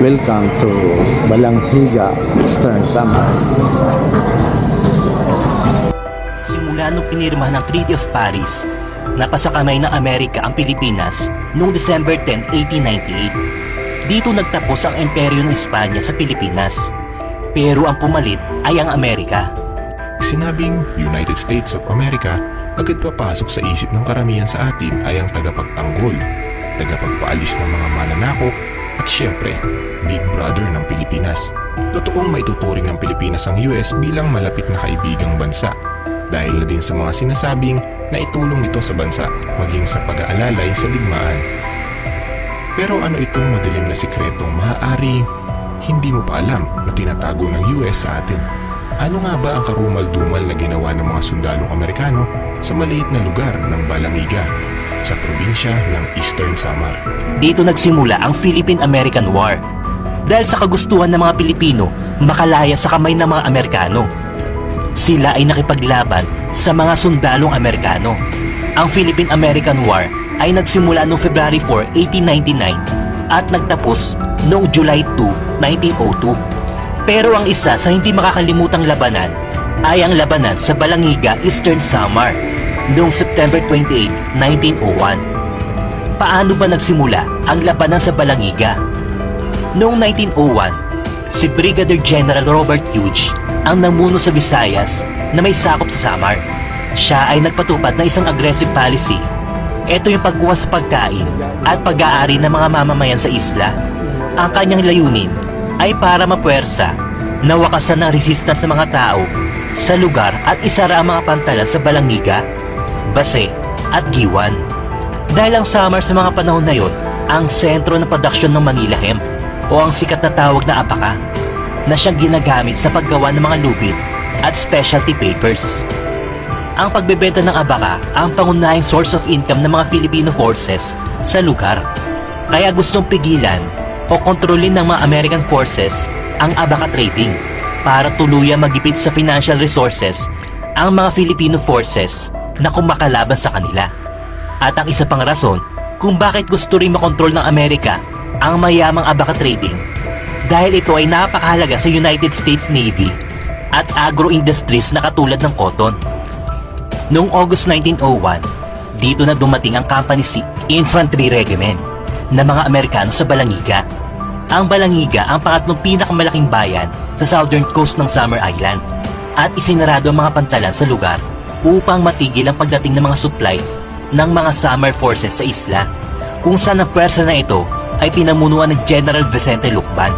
Welcome to Balanghiga, Eastern Samar. Simula nung pinirma ng Treaty of Paris, napasakamay ng Amerika ang Pilipinas noong December 10, 1898. Dito nagtapos ang imperyo ng Espanya sa Pilipinas. Pero ang pumalit ay ang Amerika. Sinabing United States of America, agad papasok sa isip ng karamihan sa atin ay ang tagapagtanggol, tagapagpaalis ng mga mananakop, at syempre, Big Brother ng Pilipinas. Totoong maituturing ng Pilipinas ang US bilang malapit na kaibigang bansa dahil na din sa mga sinasabing na itulong ito sa bansa maging sa pag-aalalay sa digmaan. Pero ano itong madilim na sikretong maaari hindi mo pa alam na tinatago ng US sa atin? Ano nga ba ang karumal-dumal na ginawa ng mga sundalong Amerikano sa maliit na lugar ng Balanghiga sa probinsya ng Eastern Samar? Dito nagsimula ang Philippine-American War dahil sa kagustuhan ng mga Pilipino makalaya sa kamay ng mga Amerikano. Sila ay nakipaglaban sa mga sundalong Amerikano. Ang Philippine-American War ay nagsimula noong February 4, 1899 at nagtapos noong July 2, 1902. Pero ang isa sa hindi makakalimutang labanan ay ang labanan sa Balanghiga, Eastern Samar noong September 28, 1901. Paano ba nagsimula ang labanan sa Balanghiga? Noong 1901, si Brigadier General Robert Hughes ang namuno sa Visayas na may sakop sa Samar. Siya ay nagpatupad ng isang aggressive policy. Ito yung pagkuha sa pagkain at pag-aari ng mga mamamayan sa isla. Ang kanyang layunin ay para mapuwersa na wakasan ng resistance ng mga tao sa lugar at isara ang mga pantalan sa Balanghiga, Base at Giwan. Dahil ang Samar sa mga panahon na yon ang sentro ng produksyon ng Manila hemp o ang sikat na tawag na abaka na siyang ginagamit sa paggawa ng mga lubid at specialty papers. Ang pagbebenta ng abaka ang pangunahing source of income ng mga Filipino forces sa lugar. Kaya gustong pigilan o kontrolin ng mga American forces ang abaka trading para tuluyang magipit sa financial resources ang mga Filipino forces na kumakalaban sa kanila. At ang isa pang rason kung bakit gusto rin makontrol ng Amerika ang mayamang abaka trading dahil ito ay napakahalaga sa United States Navy at agro-industries na katulad ng cotton. Noong August 1901, dito na dumating ang Company C Infantry Regiment na mga Amerikano sa Balanghiga. Ang Balanghiga ang pangatlong pinakamalaking bayan sa southern coast ng Samar Island at isinarado ang mga pantalan sa lugar upang matigil ang pagdating ng mga supply ng mga Samar forces sa isla, kung saan ang pwersa na ito ay pinamunuan ng General Vicente Lucban.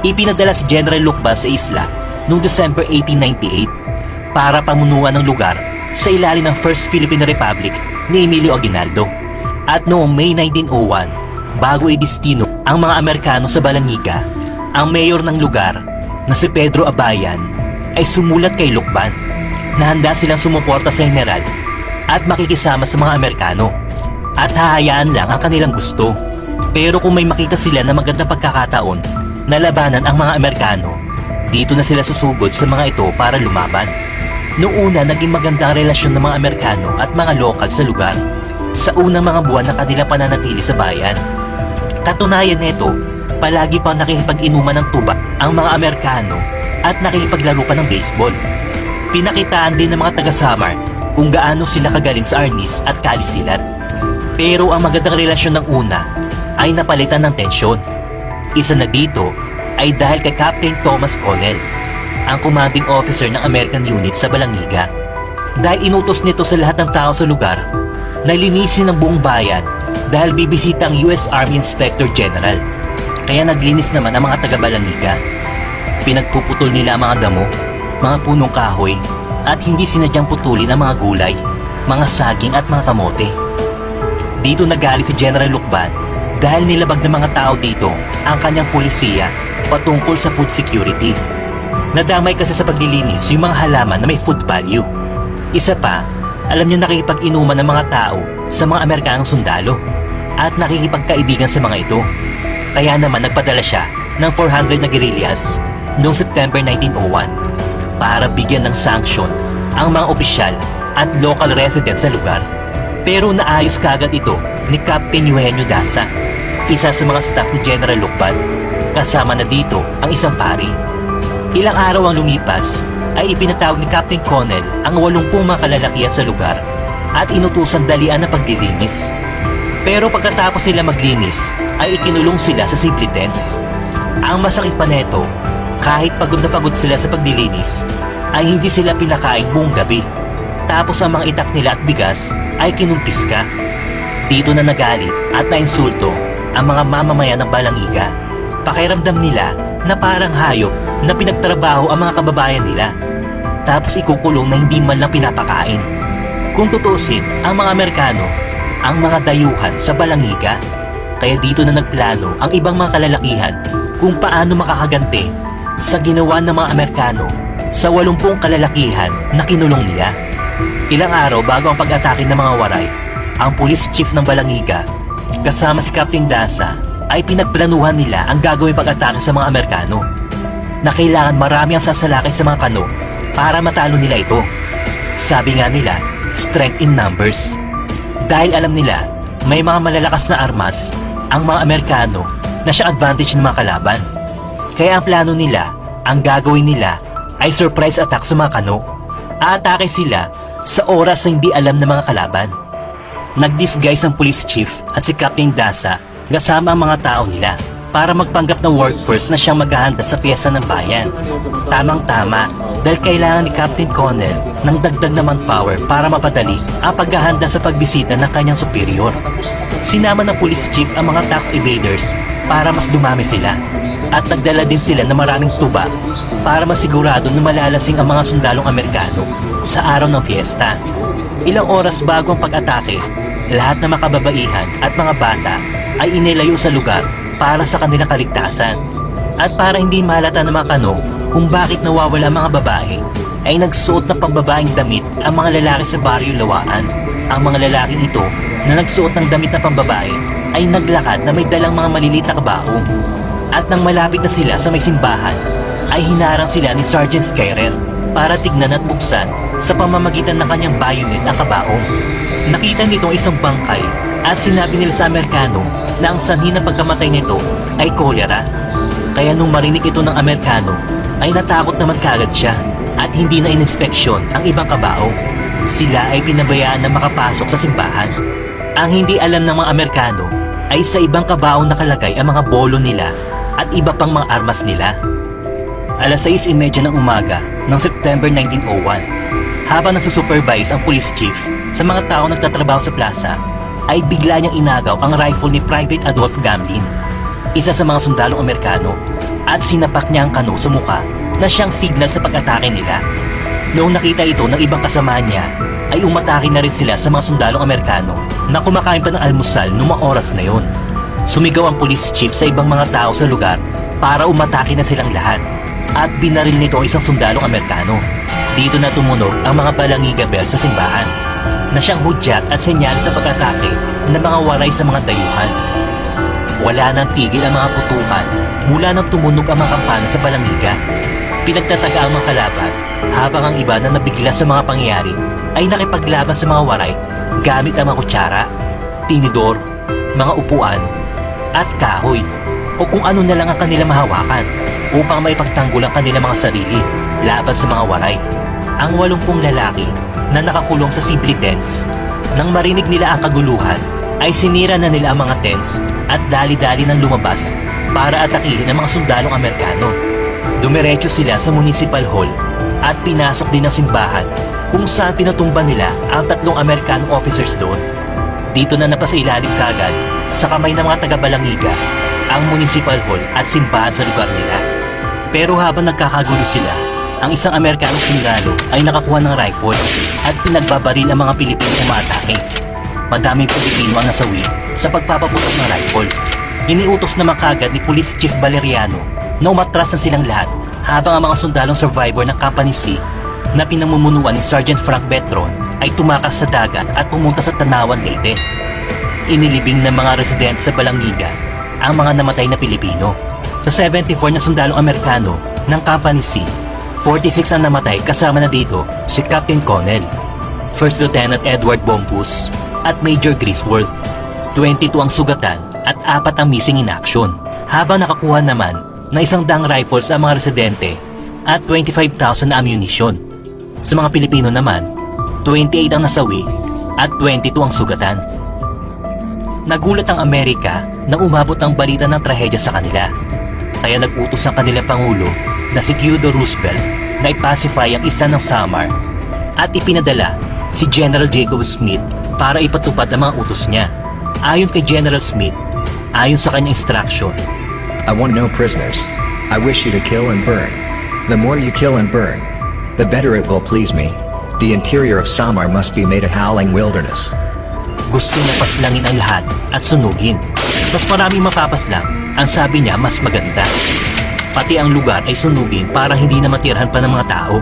Ipinadala si General Lucban sa isla noong December 1898 para pamunuan ng lugar sa ilalim ng First Philippine Republic ni Emilio Aguinaldo. At noong May 1901, bago idestino ang mga Amerikano sa Balanghiga, ang mayor ng lugar na si Pedro Abayan ay sumulat kay Lucban na handa silang sumuporta sa general at makikisama sa mga Amerikano at hahayaan lang ang kanilang gusto. Pero kung may makita sila na magandang pagkakataon na labanan ang mga Amerikano, dito na sila susugod sa mga ito para lumaban. Noong una, naging maganda ang relasyon ng mga Amerikano at mga lokal sa lugar sa unang mga buwan na kanilang pananatili sa bayan. Katunayan nito, palagi pang nakikipag-inuman ng tuba ang mga Amerikano at nakikipaglaro pa ng baseball. Pinakitaan din ng mga taga-Samar kung gaano sila kagaling sa arnis at kalisilat. Pero ang magandang relasyon ng una ay napalitan ng tensyon. Isa na dito ay dahil kay Captain Thomas Connell, ang commanding officer ng American unit sa Balanghiga. Dahil inutos nito sa lahat ng tao sa lugar na linisin ang buong bayan dahil bibisita ang US Army Inspector General. Kaya naglinis naman ang mga taga-Balanghiga. Pinagpuputol nila ang mga damo, mga punong kahoy, at hindi sinadyang putulin ang mga gulay, mga saging at mga kamote. Dito nagalit si General Lucban dahil nilabag ng mga tao dito ang kanyang pulisiya patungkol sa food security. Nadamay kasi sa paglilinis yung mga halaman na may food value. Isa pa, alam niyo nakikipag-inuman ng mga tao sa mga Amerikanong sundalo at nakikipagkaibigan sa mga ito. Kaya naman nagpadala siya ng 400 na guerrillas noong September 1901 para bigyan ng sanction ang mga opisyal at local residents sa lugar. Pero naayos kagad ito ni Captain Eugenio Daza, isa sa mga staff ni General Lucban. Kasama na dito ang isang pari. Ilang araw ang lumipas ay ipinatawag ni Captain Connell ang 80 mga kalalakihan sa lugar at inutusan dalian ng paglilinis. Pero pagkatapos nila maglinis ay ikinulong sila sa simple tents. Ang masakit pa neto, kahit pagod na pagod sila sa paglilinis, ay hindi sila pinakain buong gabi. Tapos ang mga itak nila at bigas ay kinumpiska. Dito na nagalit at nainsulto ang mga mamamayan ng Balangiga. Pakiramdam nila na parang hayop na pinagtrabaho ang mga kababayan nila. Tapos ikukulong na hindi man lang pinapakain. Kung tutusin, ang mga Amerikano ang mga dayuhan sa Balangiga. Kaya dito na nagplano ang ibang mga kalalakihan kung paano makakaganti sa ginawa ng mga Amerikano sa 80 kalalakihan na kinulong nila. Ilang araw bago ang pag-atake ng mga waray, ang police chief ng Balangiga kasama si Captain Dasa ay pinagplanuhan nila ang gagawing pag-atake sa mga Amerikano na kailangan marami ang sasalakay sa mga kano para matalo nila ito. Sabi nga nila, strength in numbers. Dahil alam nila may mga malalakas na armas ang mga Amerikano na siya advantage ng mga kalaban. Kaya ang plano nila, ang gagawin nila ay surprise attack sa mga kano. Aatake sila sa oras na hindi alam ng mga kalaban. Nag-disguise ang police chief at si Captain Dasa kasama ang mga tao nila para magpanggap ng workforce na siyang maghahanda sa piyesa ng bayan. Tamang-tama dahil kailangan ni Captain Connell ng dagdag na manpower para mapadali ang paghahanda sa pagbisita ng kanyang superior. Sinama ng police chief ang mga tax evaders para mas dumami sila at nagdala din sila ng maraming tuba para masigurado na malalasing ang mga sundalong Amerikano sa araw ng fiesta. Ilang oras bago ang pag-atake, lahat ng mga kababaihan at mga bata ay inilayo sa lugar para sa kanilang kaligtasan. At para hindi malata ng mga kano kung bakit nawawala ang mga babae, ay nagsuot ng pambabaeng damit ang mga lalaki sa Baryo Lawaan. Ang mga lalaking ito na nagsuot ng damit na pambabae ay naglakad na may dalang mga maliliit na kabaong. At nang malapit na sila sa may simbahan, ay hinarang sila ni Sergeant Skyrer para tignan at buksan sa pamamagitan ng kanyang bayonet ang kabaong. Nakita nito isang bangkay at sinabi nila sa Amerikano na ang sanhi ng pagkamatay nito ay kolera. Kaya nung marinig ito ng Amerikano ay natakot naman kagad siya at hindi na ininspeksyon ang ibang kabaong. Sila ay pinabayaan na makapasok sa simbahan. Ang hindi alam ng mga Amerikano ay sa ibang kabaong nakalagay ang mga bolo nila at iba pang mga armas nila. Alas 6:30 ng umaga ng September 1901, habang nagsusupervise ang police chief sa mga tao nagtatrabaho sa plaza, ay bigla niyang inagaw ang rifle ni Private Adolph Gamlin, isa sa mga sundalong Amerikano, at sinapak niya ang kano sa mukha na siyang signal sa pag-atake nila. Noong nakita ito ng ibang kasama niya, ay umatake na rin sila sa mga sundalong Amerikano na kumakain pa ng almusal noong mga oras na yon. Sumigaw ang police chief sa ibang mga tao sa lugar para umatake na silang lahat at binaril nito isang sundalong Amerikano. Dito na tumunog ang mga Balangiga bells sa simbahan na siyang hudyat at senyales sa pag-atake ng mga waray sa mga dayuhan. Wala nang tigil ang mga putukan mula nang tumunog ang mga kampana sa Balangiga. Pinagtataga ang mga kalaban habang ang iba na nabigla sa mga pangyayari ay nakipaglaban sa mga waray gamit ang mga kutsara, tinidor, mga upuan at kahoy o kung ano na lang ang kanilang mahawakan upang may pagtanggol ang kanilang mga sarili laban sa mga waray. Ang 80 lalaki na nakakulong sa simple tents, nang marinig nila ang kaguluhan, ay sinira na nila ang mga tents at dali-dali nang lumabas para atakihin ang mga sundalong Amerikano. Dumiretso sila sa Municipal Hall at pinasok din ang simbahan kung saan pinatumba nila ang 3 American officers doon. Dito na napasailalim kagad sa kamay ng mga taga-Balangiga ang Municipal Hall at simbahan sa lugar nila. Pero habang nagkakagulo sila, ang isang Amerikanong sundalo ay nakakuha ng rifle at pinagbabaril ang mga Pilipinong umatake. Madaming Pilipino ang nasawi sa pagpapaputok ng rifle. Iniutos naman kagad ni Police Chief Valeriano na umatras na silang lahat habang ang mga sundalong survivor ng Company C na pinamumunuan ni Sergeant Frank Betron ay tumakas sa dagat at pumunta sa Tanawan Leyte. Inilibing ng mga residente sa Balangiga ang mga namatay na Pilipino. Sa 74 na sundalong Amerikano ng Company C, 46 ang namatay kasama na dito si Captain Connell, First Lieutenant Edward Bombus at Major Griswold. 22 ang sugatan at 4 ang missing in action. habang nakakuha naman ng 100 rifles ang mga residente at 25,000 na ammunition. Sa mga Pilipino naman, 28 ang nasawi at 22 ang sugatan. Nagulat ang Amerika nang umabot ang balita ng trahedya sa kanila. Kaya nag-utos ang kanilang Pangulo na si Theodore Roosevelt na ipacify ang isla ng Samar at ipinadala si General Jacob Smith para ipatupad ang mga utos niya. Ayon kay General Smith, ayon sa kanyang instruction, I want no prisoners. I wish you to kill and burn. The more you kill and burn, the better it will please me. The interior of Samar must be made a howling wilderness. gusto niya paslangin ang lahat at sunugin. Mas maraming mapapaslang, ang sabi niya mas maganda. Pati ang lugar ay sunugin para hindi na matirhan pa ng mga tao.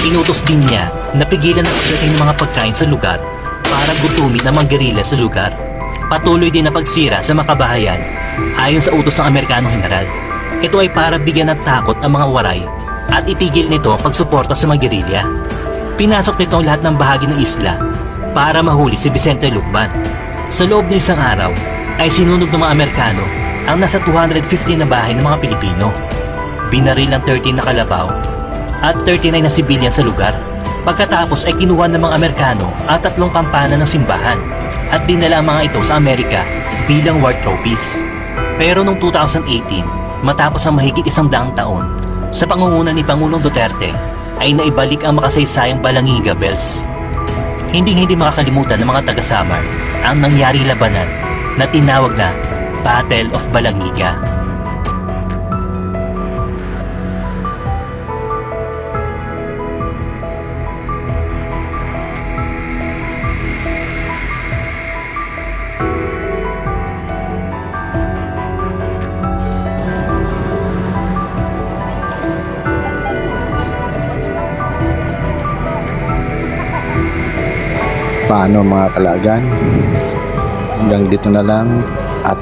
Inutos din niya na pigilan ang pagdating ng mga pagkain sa lugar para gutumin ang mga gerila sa lugar. Patuloy din na pagsira sa mga kabahayan ayon sa utos ng Amerikanong General. Ito ay para bigyan ng takot ang mga waray at itigil nito ang pagsuporta sa mga gerilya. Pinasok nito ang lahat ng bahagi ng isla para mahuli si Vicente Lucban. Sa loob ng isang araw ay sinunog ng mga Amerikano ang nasa 250 na bahay ng mga Pilipino. Binaril ang 13 na kalabaw at 39 na sibilyan sa lugar. Pagkatapos ay kinuha ng mga Amerikano ang 3 kampana ng simbahan at dinala ang mga ito sa Amerika bilang war trophies. Pero noong 2018, matapos ang mahigit 100 taon, sa pangunguna ni Pangulong Duterte ay naibalik ang makasaysayang Balangiga Bells. Hindi makakalimutan ng mga taga-Samar ang nangyaring labanan na tinawag na Battle of Balangiga. Paano mga kalagan? Hanggang dito na lang at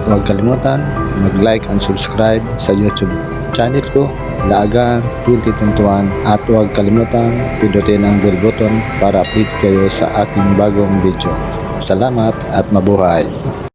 huwag kalimutan mag-like and subscribe sa YouTube channel ko, Laagan 2021, at huwag kalimutan pindutin ang bell button para update kayo sa aking bagong video. Salamat at mabuhay!